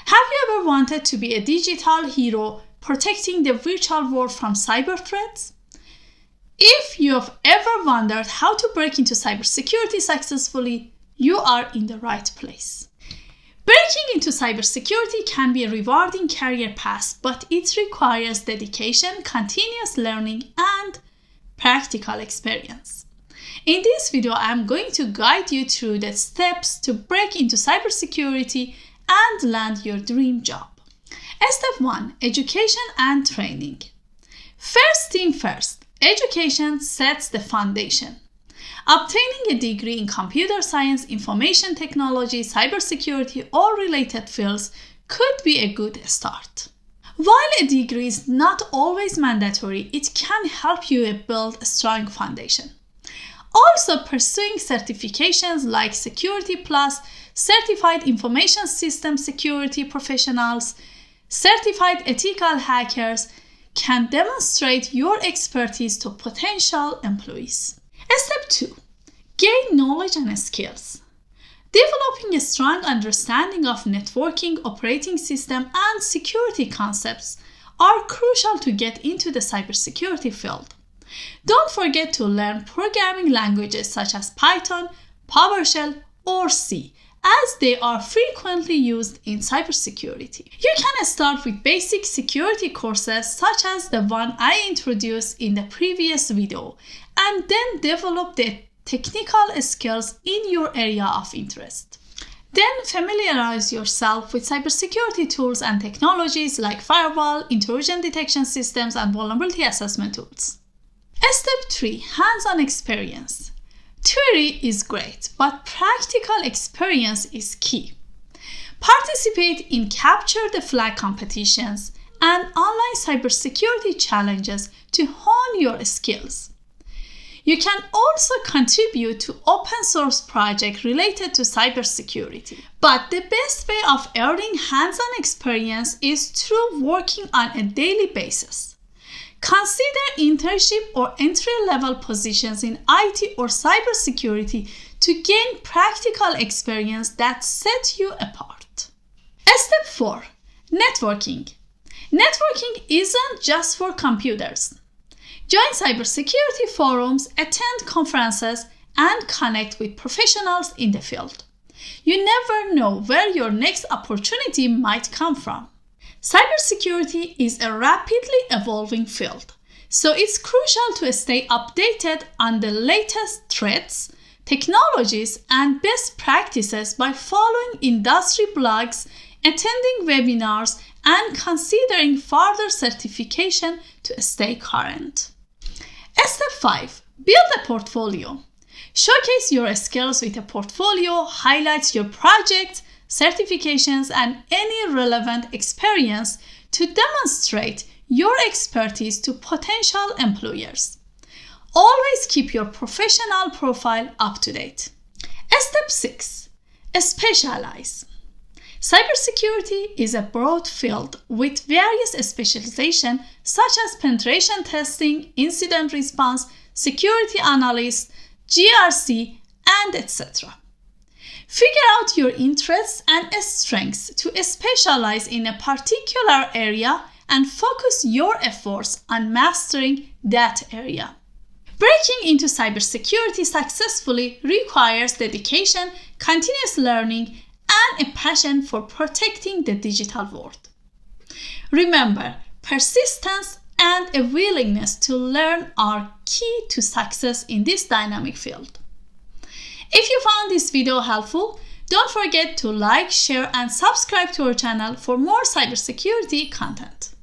Have you ever wanted to be a digital hero protecting the virtual world from cyber threats? If you've ever wondered how to break into cybersecurity successfully, you are in the right place. Breaking into cybersecurity can be a rewarding career path, but it requires dedication, continuous learning, and practical experience. In this video, I'm going to guide you through the steps to break into cybersecurity and land your dream job. Step 1. Education and training. First thing first, education sets the foundation. Obtaining a degree in computer science, information technology, cybersecurity, or related fields could be a good start. While a degree is not always mandatory, it can help you build a strong foundation. Also, pursuing certifications like Security Plus, Certified Information System Security Professionals, Certified Ethical Hackers can demonstrate your expertise to potential employees. Step 2. Gain knowledge and skills. Developing a strong understanding of networking, operating system, and security concepts are crucial to get into the cybersecurity field. Don't forget to learn programming languages such as Python, PowerShell, or C, as they are frequently used in cybersecurity. You can start with basic security courses such as the one I introduced in the previous video, and then develop the technical skills in your area of interest. Then familiarize yourself with cybersecurity tools and technologies like firewall, intrusion detection systems, and vulnerability assessment tools. Step 3. Hands-on experience. Theory is great, but practical experience is key. Participate in capture the flag competitions and online cybersecurity challenges to hone your skills. You can also contribute to open source projects related to cybersecurity. But the best way of earning hands-on experience is through working on a daily basis. Consider internship or entry-level positions in IT or cybersecurity to gain practical experience that sets you apart. Step 4. Networking. Networking isn't just for computers. Join cybersecurity forums, attend conferences, and connect with professionals in the field. You never know where your next opportunity might come from. Cybersecurity is a rapidly evolving field, so it's crucial to stay updated on the latest threats, technologies, and best practices by following industry blogs, attending webinars, and considering further certification to stay current. Step 5. Build a portfolio. Showcase your skills with a portfolio, highlights your projects, certifications, and any relevant experience to demonstrate your expertise to potential employers. Always keep your professional profile up to date. Step 6. Specialize. Cybersecurity is a broad field with various specializations such as penetration testing, incident response, security analyst, GRC, and etc. Figure out your interests and strengths to specialize in a particular area and focus your efforts on mastering that area. Breaking into cybersecurity successfully requires dedication, continuous learning, and a passion for protecting the digital world. Remember, persistence and a willingness to learn are key to success in this dynamic field. If you found this video helpful, don't forget to like, share, and subscribe to our channel for more cybersecurity content.